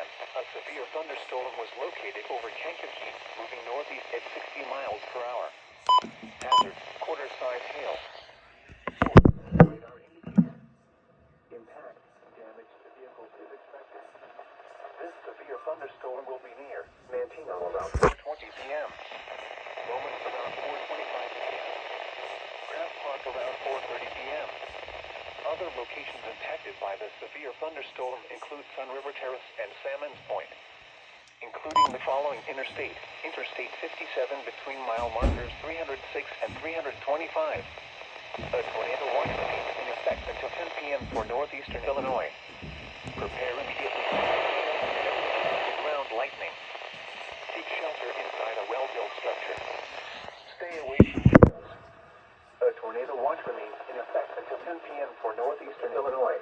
A severe thunderstorm was located over Kankakee, moving northeast at 60 miles per hour. Hazard, quarter-size hail. Radar indicated. Impact, damage to vehicles is expected. This severe thunderstorm will be near Mantino about 4:20 p.m. Moments around 4:25 p.m. Grant Park around 4:30 p.m. Other locations impacted by the severe thunderstorm include Sun River Terrace and Salmons Point, including the following Interstate 57 between mile markers 306 and 325. A tornado warning remains in effect until 10 p.m. for northeastern Illinois. Prepare immediately for ground lightning. Seek shelter inside a well-built structure. Stay away from windows. A tornado watch remains in effect until 10 p.m. for northeastern Illinois.